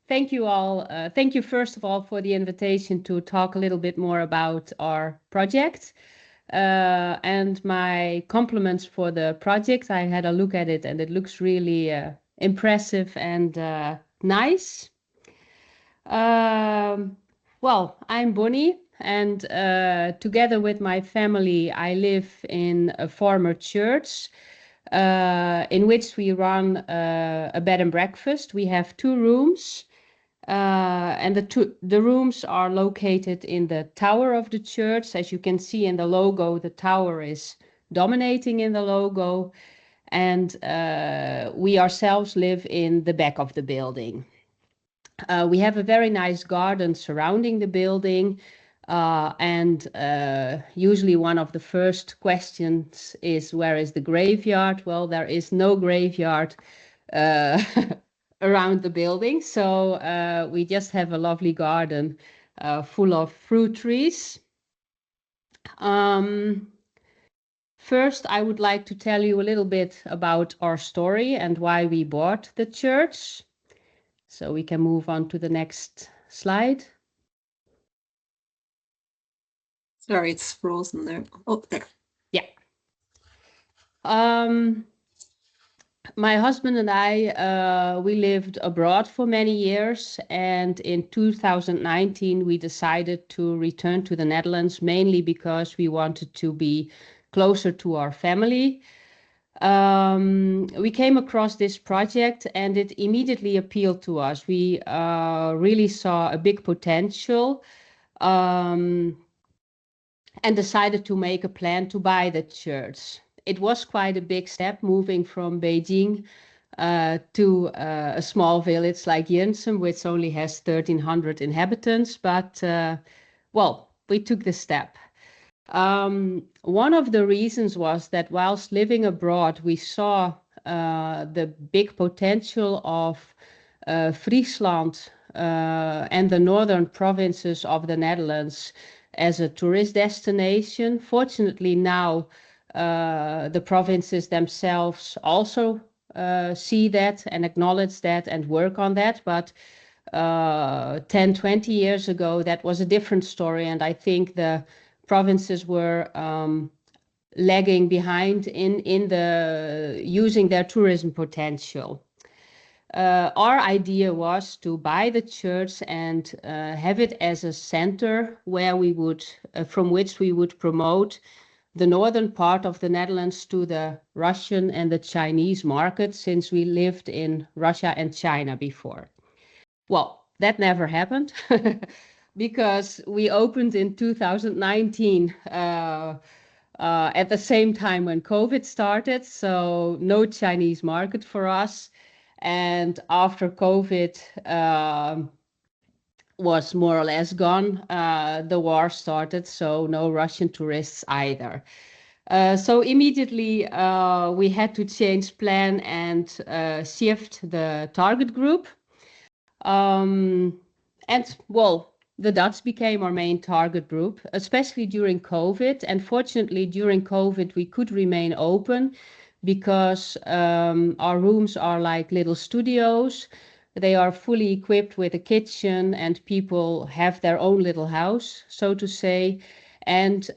Thank you all. Thank you, first of all, for the invitation to talk a little bit more about our project. And my compliments for the project. I had a look at it and it looks really impressive and nice. Well, I'm Bonnie, and together with my family, I live in a former church in which we run a bed and breakfast. We have 2 rooms, and the rooms are located in the tower of the church. As you can see in the logo, the tower is dominating in the logo, and we ourselves live in the back of the building. We have a very nice garden surrounding the building, and usually one of the first questions is, where is the graveyard? Well, there is no graveyard around the building, so we just have a lovely garden full of fruit trees. First, I would like to tell you a little bit about our story and why we bought the church. So we can move on to the next slide. Sorry, it's frozen there. Oh, there. Yeah. My husband and I, we lived abroad for many years, and in 2019 we decided to return to the Netherlands, mainly because we wanted to be closer to our family. We came across this project and it immediately appealed to us. We really saw a big potential, and decided to make a plan to buy the church. It was quite a big step moving from Beijing to a small village like Jinsum, which only has 1,300 inhabitants, but well, we took the step. One of the reasons was that whilst living abroad, we saw the big potential of Friesland and the northern provinces of the Netherlands as a tourist destination. Fortunately, now the provinces themselves also see that and acknowledge that and work on that. But 10, 20 years ago, that was a different story. And I think the provinces were lagging behind in the using their tourism potential. Our idea was to buy the church and have it as a center where we would, from which we would promote the northern part of the Netherlands to the Russian and the Chinese market, since we lived in Russia and China before. Well, that never happened because we opened in 2019 at the same time when COVID started, so no Chinese market for us. And after COVID was more or less gone, the war started, so no Russian tourists either. So immediately we had to change plan and shift the target group. And well, the Dutch became our main target group, especially during COVID. And fortunately, during COVID, we could remain open because our rooms are like little studios. They are fully equipped with a kitchen and people have their own little house, so to say. And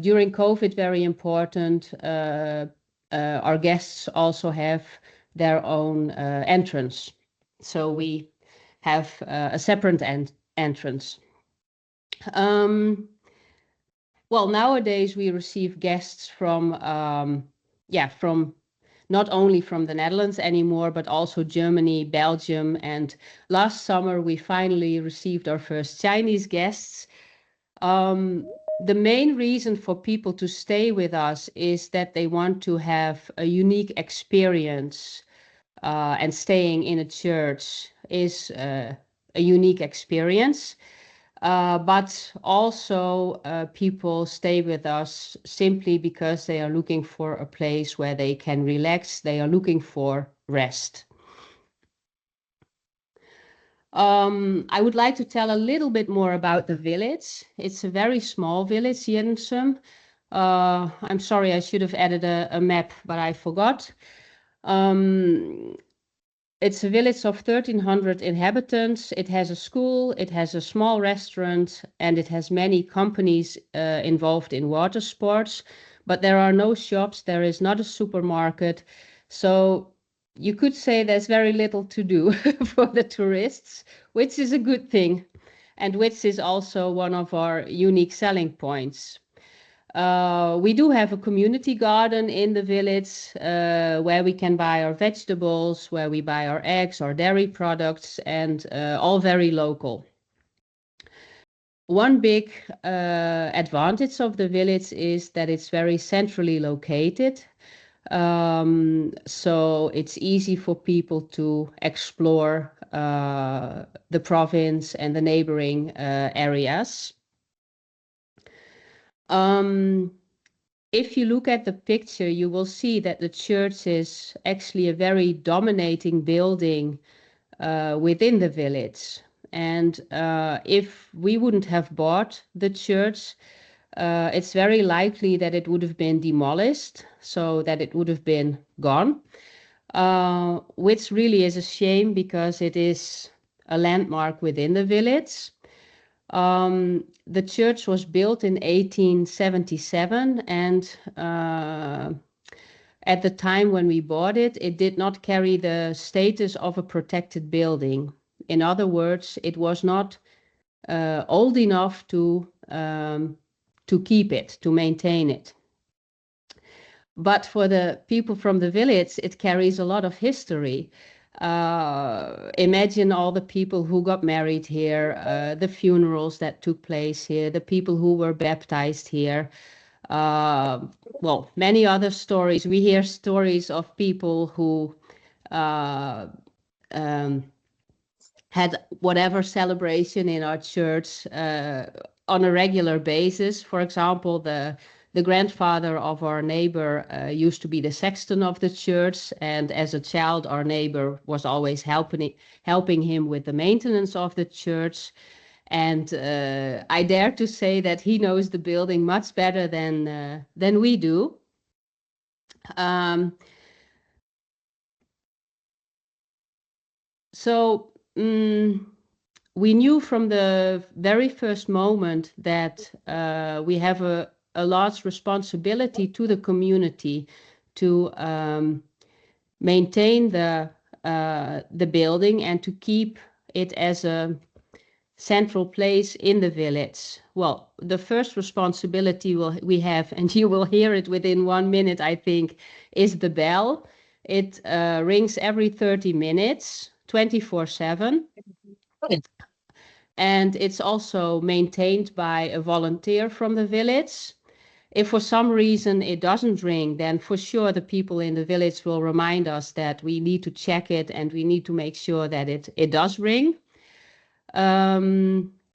during COVID, very important, our guests also have their own entrance. So we have a separate entrance. Well, nowadays we receive guests from not only from the Netherlands anymore, but also Germany, Belgium. And last summer, we finally received our first Chinese guests. The main reason for people to stay with us is that they want to have a unique experience, and staying in a church is a unique experience. But also people stay with us simply because they are looking for a place where they can relax. They are looking for rest. I would like to tell a little bit more about the village. It's a very small village, Jinsum. I'm sorry, I should have added a map, but I forgot. It's a village of 1,300 inhabitants. It has a school, it has a small restaurant, and it has many companies involved in water sports. But there are no shops, there is not a supermarket. So you could say there's very little to do for the tourists, which is a good thing, and which is also one of our unique selling points. We do have a community garden in the village where we can buy our vegetables, where we buy our eggs, our dairy products, and all very local. One big advantage of the village is that it's very centrally located. So it's easy for people to explore the province and the neighboring areas. If you look at the picture, you will see that the church is actually a very dominating building within the village. And if we wouldn't have bought the church, it's very likely that it would have been demolished, so that it would have been gone, which really is a shame because it is a landmark within the village. The church was built in 1877, and at the time when we bought it, it did not carry the status of a protected building. In other words, it was not old enough to keep it, to maintain it. But for the people from the village, it carries a lot of history. Imagine all the people who got married here, the funerals that took place here, the people who were baptized here. Well, many other stories. We hear stories of people who had whatever celebration in our church on a regular basis. For example, the grandfather of our neighbor used to be the sexton of the church, and as a child, our neighbor was always helping him with the maintenance of the church. And I dare to say that he knows the building much better than we do. So we knew from the very first moment that we have a large responsibility to the community to maintain the building and to keep it as a central place in the village. Well, the first responsibility we have, and you will hear it within 1 minute, I think, is the bell. It rings every 30 minutes, 24/7. And it's also maintained by a volunteer from the village. If for some reason it doesn't ring, then for sure the people in the village will remind us that we need to check it and we need to make sure that it does ring.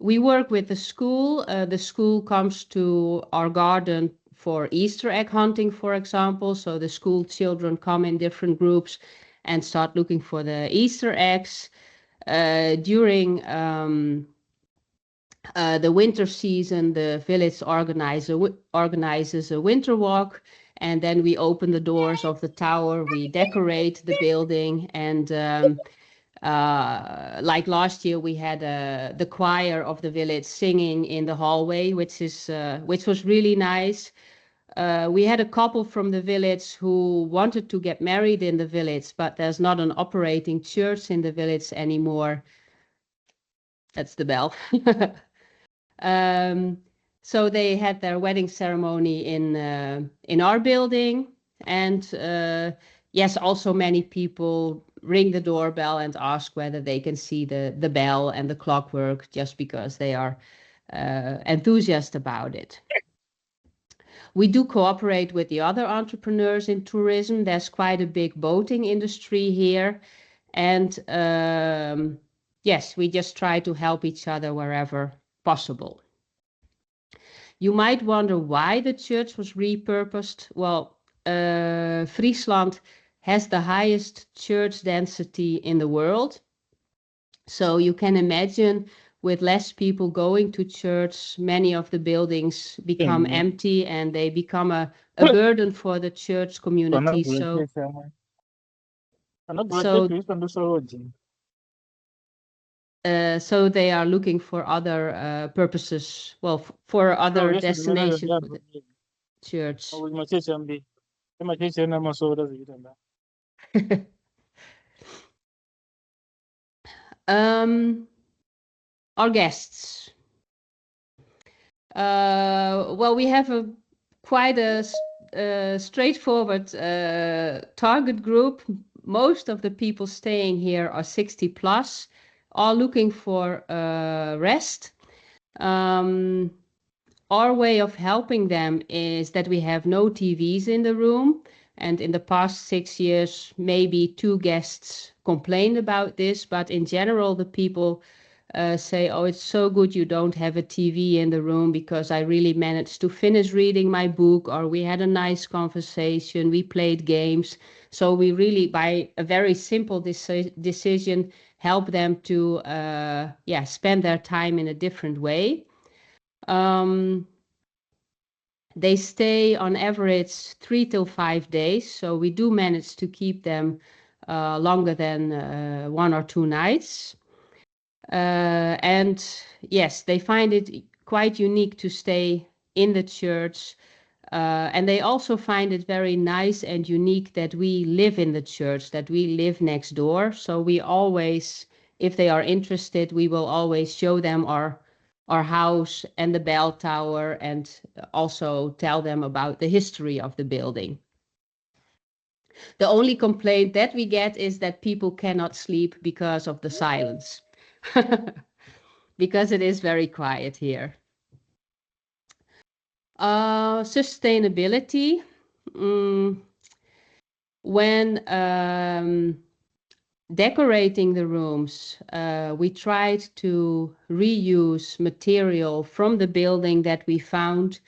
We work with the school. The school comes to our garden for Easter egg hunting, for example. So the school children come in different groups and start looking for the Easter eggs. During the winter season, the village organizes a winter walk, and then we open the doors of the tower, we decorate the building, and like last year, we had the choir of the village singing in the hallway, which was really nice. We had a couple from the village who wanted to get married in the village, but there's not an operating church in the village anymore. That's the bell. So they had their wedding ceremony in our building, and yes, also many people ring the doorbell and ask whether they can see the bell and the clockwork, just because they are enthusiastic about it. We do cooperate with the other entrepreneurs in tourism. There's quite a big boating industry here, and yes, we just try to help each other wherever possible. You might wonder why the church was repurposed. Well, Friesland has the highest church density in the world. So you can imagine, with less people going to church, many of the buildings become empty and they become a burden for the church community. So So they are looking for other purposes, well, for other destinations for the church. Our guests. Well, we have quite a straightforward target group. Most of the people staying here are 60 plus, all looking for rest. Our way of helping them is that we have no TVs in the room. And in the past 6 years, maybe 2 guests complained about this. But in general, the people say, oh, it's so good you don't have a TV in the room because I really managed to finish reading my book, or we had a nice conversation, we played games. So we really, by a very simple decision, help them to spend their time in a different way. They stay on average 3 till 5 days, so we do manage to keep them longer than 1 or 2 nights. And yes, they find it quite unique to stay in the church. And they also find it very nice and unique that we live in the church, that we live next door. So we always, if they are interested, we will always show them our house and the bell tower, and also tell them about the history of the building. The only complaint that we get is that people cannot sleep because of the silence. Because it is very quiet here. Sustainability. When decorating the rooms, we tried to reuse material from the building that we found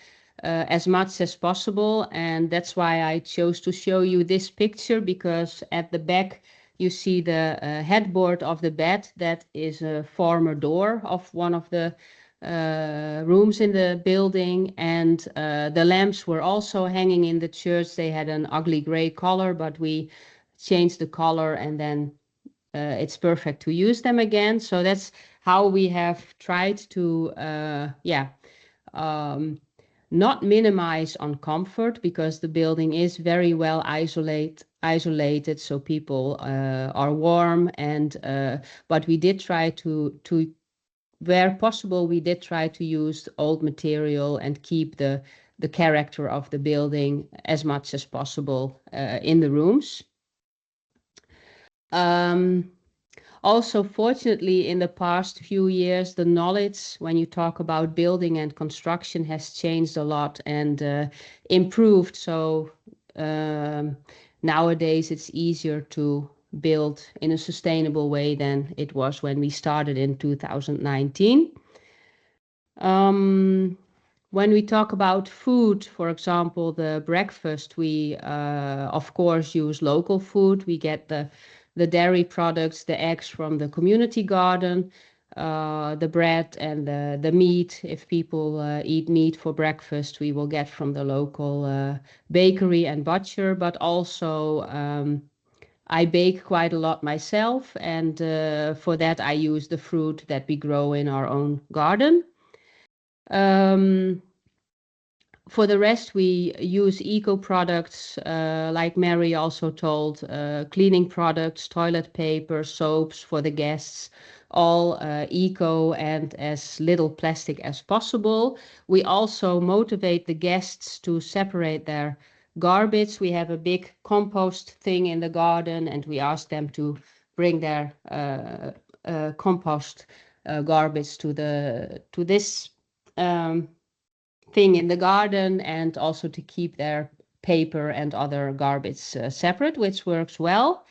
as much as possible. And that's why I chose to show you this picture, because at the back you see the headboard of the bed. That is a former door of one of the rooms in the building. And the lamps were also hanging in the church. They had an ugly gray color, but we changed the color, and then it's perfect to use them again. So that's how we have tried to not minimize on comfort, because the building is very well isolated, so people are warm. And but we did try to where possible, we did try to use old material and keep the character of the building as much as possible in the rooms. Also, fortunately, in the past few years, the knowledge when you talk about building and construction has changed a lot and improved. So nowadays it's easier to build in a sustainable way than it was when we started in 2019. When we talk about food, for example, the breakfast, we of course use local food. We get the dairy products, the eggs from the community garden, the bread and the meat. If people eat meat for breakfast, we will get from the local bakery and butcher. But also I bake quite a lot myself, and for that I use the fruit that we grow in our own garden. For the rest, we use eco products, like Mary also told, cleaning products, toilet paper, soaps for the guests, all eco and as little plastic as possible. We also motivate the guests to separate their garbage. We have a big compost thing in the garden, and we ask them to bring their compost garbage to this thing in the garden, and also to keep their paper and other garbage separate, which works well.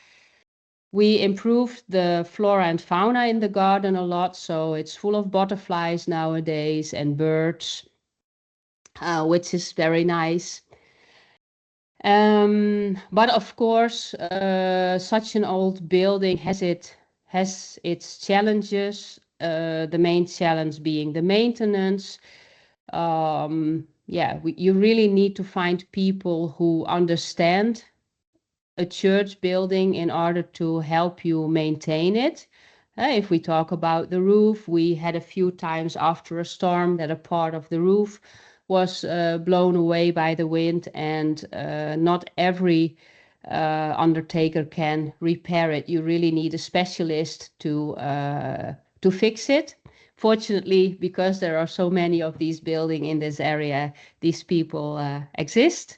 We improved the flora and fauna in the garden a lot, so it's full of butterflies nowadays and birds, which is very nice. But of course, such an old building has its challenges. The main challenge being the maintenance. You really need to find people who understand a church building in order to help you maintain it. If we talk about the roof, we had a few times after a storm that a part of the roof was blown away by the wind, and not every undertaker can repair it. You really need a specialist to fix it. Fortunately, because there are so many of these buildings in this area, these people exist.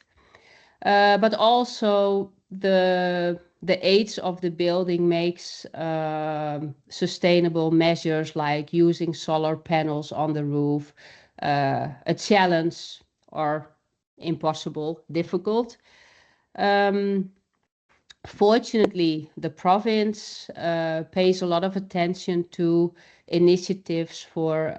But also the age of the building makes sustainable measures like using solar panels on the roof a challenge, or impossible, difficult. Fortunately, the province pays a lot of attention to initiatives for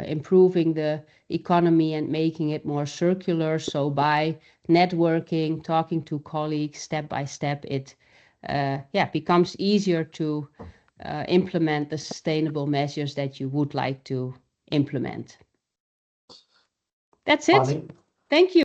improving the economy and making it more circular. So by networking, talking to colleagues step by step, it becomes easier to implement the sustainable measures that you would like to implement. That's it. Funny. Thank you.